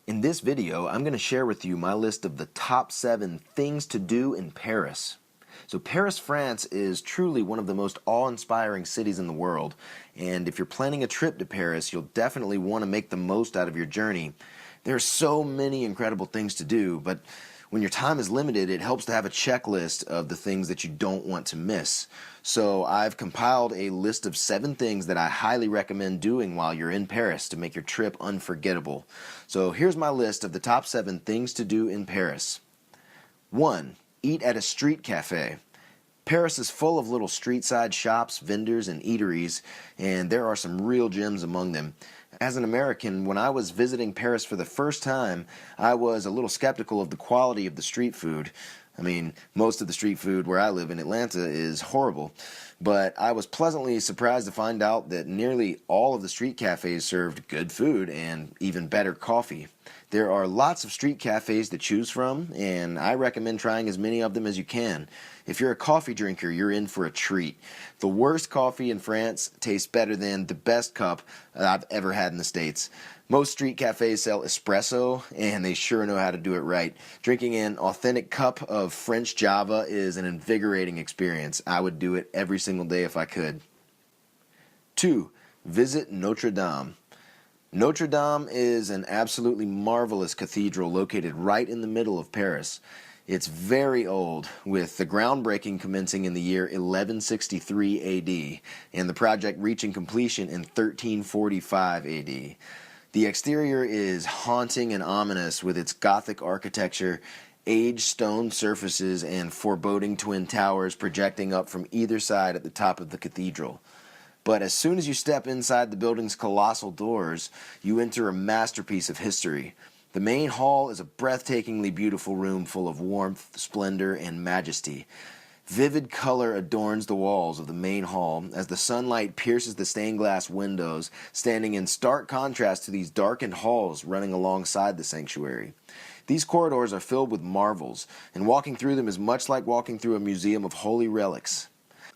In this video, I'm going to share with you my list of the top 7 things to do in Paris. So Paris, France is truly one of the most awe-inspiring cities in the world, and if you're planning a trip to Paris, you'll definitely want to make the most out of your journey. There are so many incredible things to do, but when your time is limited, it helps to have a checklist of the things that you don't want to miss. So I've compiled a list of 7 things that I highly recommend doing while you're in Paris to make your trip unforgettable. So here's my list of the top 7 things to do in Paris. 1. Eat at a street cafe. Paris is full of little street-side shops, vendors, and eateries, and there are some real gems among them. As an American, when I was visiting Paris for the first time, I was a little skeptical of the quality of the street food. I mean, most of the street food where I live in Atlanta is horrible, but I was pleasantly surprised to find out that nearly all of the street cafes served good food and even better coffee. There are lots of street cafes to choose from, and I recommend trying as many of them as you can. If you're a coffee drinker, you're in for a treat. The worst coffee in France tastes better than the best cup I've ever had in the States. Most street cafes sell espresso, and they sure know how to do it right. Drinking an authentic cup of French Java is an invigorating experience. I would do it every single day if I could. 2. Visit Notre Dame. Notre Dame is an absolutely marvelous cathedral located right in the middle of Paris. It's very old, with the groundbreaking commencing in the year 1163 AD, and the project reaching completion in 1345 AD. The exterior is haunting and ominous with its Gothic architecture, aged stone surfaces, and foreboding twin towers projecting up from either side at the top of the cathedral. But as soon as you step inside the building's colossal doors, you enter a masterpiece of history. The main hall is a breathtakingly beautiful room full of warmth, splendor, and majesty. Vivid color adorns the walls of the main hall as the sunlight pierces the stained glass windows, standing in stark contrast to these darkened halls running alongside the sanctuary. These corridors are filled with marvels, and walking through them is much like walking through a museum of holy relics.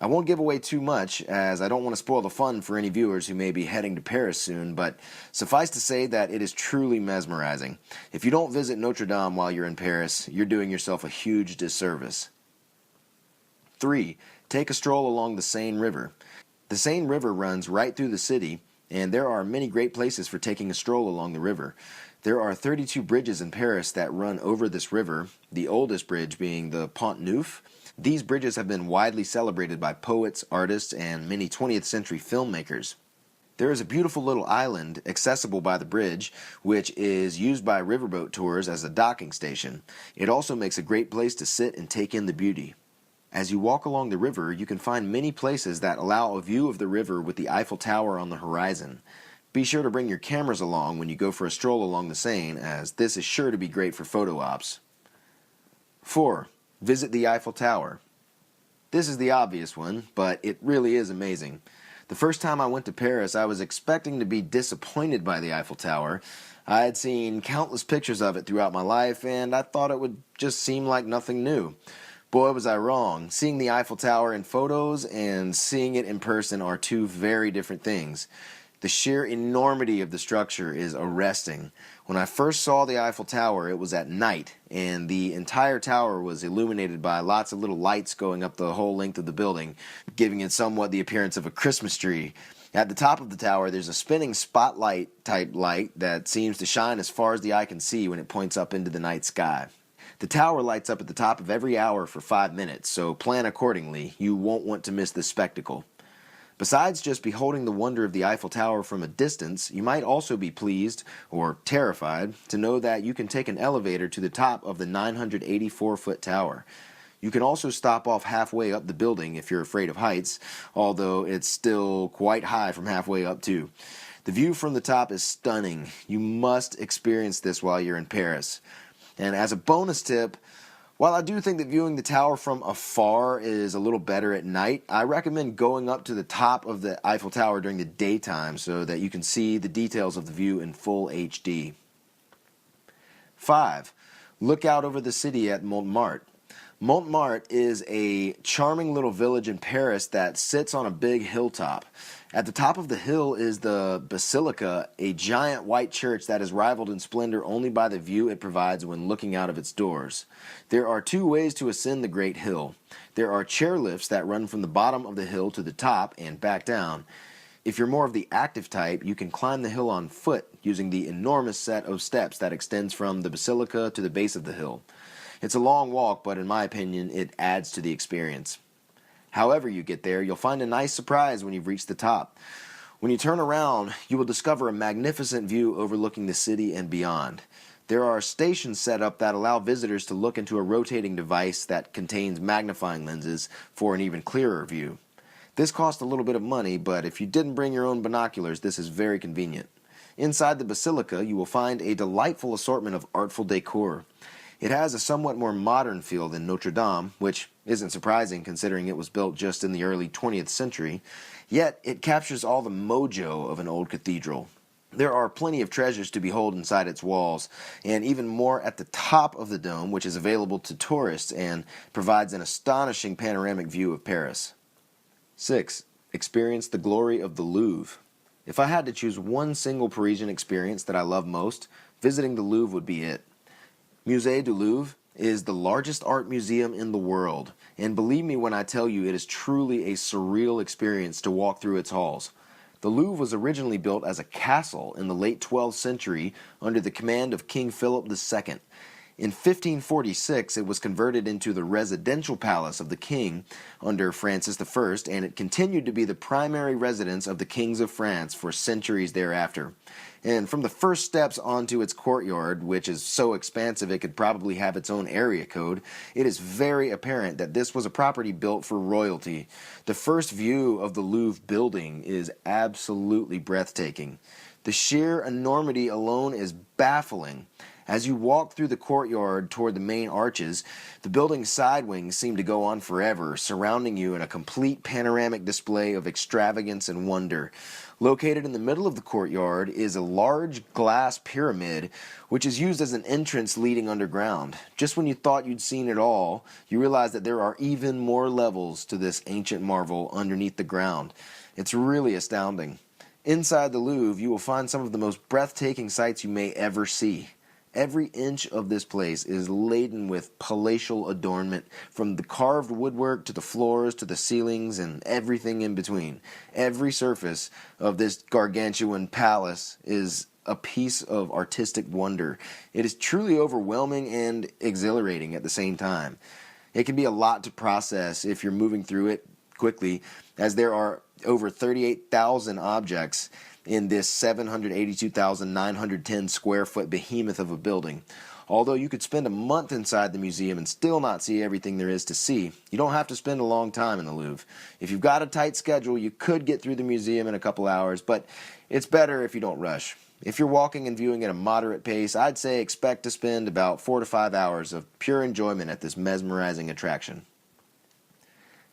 I won't give away too much, as I don't want to spoil the fun for any viewers who may be heading to Paris soon, but suffice to say that it is truly mesmerizing. If you don't visit Notre Dame while you're in Paris, you're doing yourself a huge disservice. 3. Take a stroll along the Seine River. The Seine River runs right through the city, and there are many great places for taking a stroll along the river. There are 32 bridges in Paris that run over this river, the oldest bridge being the Pont Neuf. These bridges have been widely celebrated by poets, artists, and many 20th century filmmakers. There is a beautiful little island accessible by the bridge, which is used by riverboat tours as a docking station. It also makes a great place to sit and take in the beauty. As you walk along the river, you can find many places that allow a view of the river with the Eiffel Tower on the horizon. Be sure to bring your cameras along when you go for a stroll along the Seine, as this is sure to be great for photo ops. 4. Visit the Eiffel Tower. This is the obvious one, but it really is amazing. The first time I went to Paris, I was expecting to be disappointed by the Eiffel Tower. I had seen countless pictures of it throughout my life, and I thought it would just seem like nothing new. Boy, was I wrong. Seeing the Eiffel Tower in photos and seeing it in person are two very different things. The sheer enormity of the structure is arresting. When I first saw the Eiffel Tower, it was at night, and the entire tower was illuminated by lots of little lights going up the whole length of the building, giving it somewhat the appearance of a Christmas tree. At the top of the tower, there's a spinning spotlight-type light that seems to shine as far as the eye can see when it points up into the night sky. The tower lights up at the top of every hour for 5 minutes, so plan accordingly. You won't want to miss this spectacle. Besides just beholding the wonder of the Eiffel Tower from a distance, you might also be pleased, or terrified, to know that you can take an elevator to the top of the 984-foot tower. You can also stop off halfway up the building if you're afraid of heights, although it's still quite high from halfway up too. The view from the top is stunning. You must experience this while you're in Paris. And as a bonus tip, while I do think that viewing the tower from afar is a little better at night, I recommend going up to the top of the Eiffel Tower during the daytime so that you can see the details of the view in full HD. 5. Look out over the city at Montmartre. Montmartre is a charming little village in Paris that sits on a big hilltop. At the top of the hill is the Basilica, a giant white church that is rivaled in splendor only by the view it provides when looking out of its doors. There are two ways to ascend the great hill. There are chairlifts that run from the bottom of the hill to the top and back down. If you're more of the active type, you can climb the hill on foot using the enormous set of steps that extends from the Basilica to the base of the hill. It's a long walk, but in my opinion, it adds to the experience. However you get there, you'll find a nice surprise when you've reached the top. When you turn around, you will discover a magnificent view overlooking the city and beyond. There are stations set up that allow visitors to look into a rotating device that contains magnifying lenses for an even clearer view. This costs a little bit of money, but if you didn't bring your own binoculars, this is very convenient. Inside the Basilica, you will find a delightful assortment of artful decor. It has a somewhat more modern feel than Notre Dame, which isn't surprising considering it was built just in the early 20th century, yet it captures all the mojo of an old cathedral. There are plenty of treasures to behold inside its walls, and even more at the top of the dome, which is available to tourists and provides an astonishing panoramic view of Paris. 6. Experience the glory of the Louvre. If I had to choose one single Parisian experience that I love most, visiting the Louvre would be it. Musée du Louvre is the largest art museum in the world, and believe me when I tell you it is truly a surreal experience to walk through its halls. The Louvre was originally built as a castle in the late 12th century under the command of King Philip II. In 1546, it was converted into the residential palace of the king under Francis I, and it continued to be the primary residence of the kings of France for centuries thereafter. And from the first steps onto its courtyard, which is so expansive it could probably have its own area code, it is very apparent that this was a property built for royalty. The first view of the Louvre building is absolutely breathtaking. The sheer enormity alone is baffling. As you walk through the courtyard toward the main arches, the building's side wings seem to go on forever, surrounding you in a complete panoramic display of extravagance and wonder. Located in the middle of the courtyard is a large glass pyramid, which is used as an entrance leading underground. Just when you thought you'd seen it all, you realize that there are even more levels to this ancient marvel underneath the ground. It's really astounding. Inside the Louvre, you will find some of the most breathtaking sights you may ever see. Every inch of this place is laden with palatial adornment, from the carved woodwork to the floors to the ceilings and everything in between. Every surface of this gargantuan palace is a piece of artistic wonder. It is truly overwhelming and exhilarating at the same time. It can be a lot to process if you're moving through it quickly, as there are over 38,000 objects in this 782,910 square foot behemoth of a building. Although you could spend a month inside the museum and still not see everything there is to see, you don't have to spend a long time in the Louvre. If you've got a tight schedule, you could get through the museum in a couple hours, but it's better if you don't rush. If you're walking and viewing at a moderate pace, I'd say expect to spend about 4 to 5 hours of pure enjoyment at this mesmerizing attraction.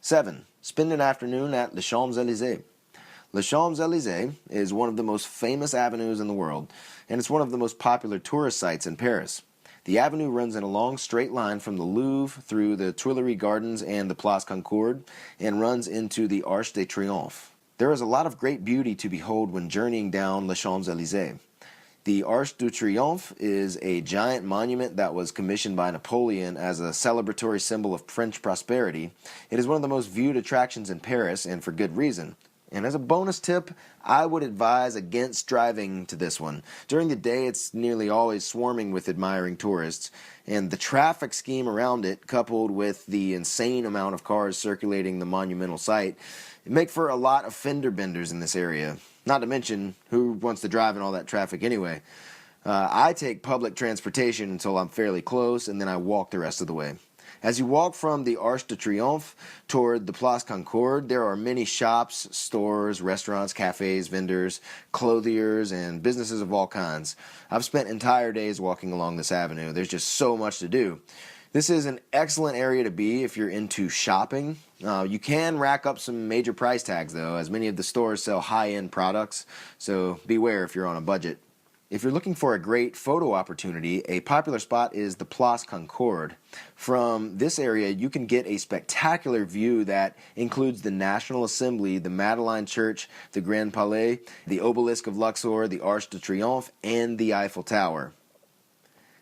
7. Spend an afternoon at Les Champs-Élysées. Les Champs-Élysées is one of the most famous avenues in the world, and it's one of the most popular tourist sites in Paris. The avenue runs in a long straight line from the Louvre through the Tuileries Gardens and the Place Concorde, and runs into the Arc de Triomphe. There is a lot of great beauty to behold when journeying down Les Champs-Élysées. The Arc de Triomphe is a giant monument that was commissioned by Napoleon as a celebratory symbol of French prosperity. It is one of the most viewed attractions in Paris, and for good reason. And as a bonus tip, I would advise against driving to this one. During the day, it's nearly always swarming with admiring tourists, and the traffic scheme around it, coupled with the insane amount of cars circulating the monumental site, make for a lot of fender benders in this area. Not to mention, who wants to drive in all that traffic anyway? I take public transportation until I'm fairly close, and then I walk the rest of the way. As you walk from the Arc de Triomphe toward the Place Concorde, there are many shops, stores, restaurants, cafes, vendors, clothiers, and businesses of all kinds. I've spent entire days walking along this avenue. There's just so much to do. This is an excellent area to be if you're into shopping. You can rack up some major price tags, though, as many of the stores sell high-end products, so beware if you're on a budget. If you're looking for a great photo opportunity, a popular spot is the Place Concorde. From this area, you can get a spectacular view that includes the National Assembly, the Madeleine Church, the Grand Palais, the Obelisk of Luxor, the Arc de Triomphe, and the Eiffel Tower.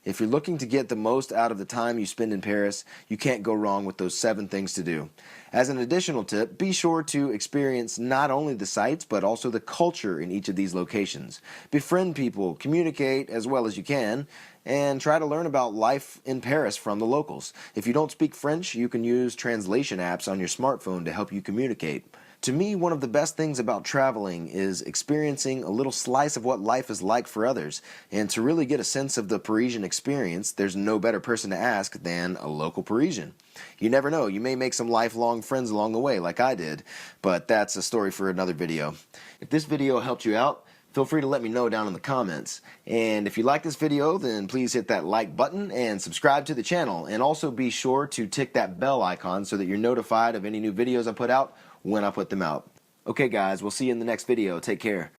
If you're looking to get the most out of the time you spend in Paris, you can't go wrong with those 7 things to do. As an additional tip, be sure to experience not only the sights, but also the culture in each of these locations. Befriend people, communicate as well as you can, and try to learn about life in Paris from the locals. If you don't speak French, you can use translation apps on your smartphone to help you communicate. To me, one of the best things about traveling is experiencing a little slice of what life is like for others. And to really get a sense of the Parisian experience, there's no better person to ask than a local Parisian. You never know, you may make some lifelong friends along the way like I did, but that's a story for another video. If this video helped you out, feel free to let me know down in the comments. And if you like this video, then please hit that like button and subscribe to the channel. And also be sure to tick that bell icon so that you're notified of any new videos I put out when I put them out. Okay guys, we'll see you in the next video. Take care.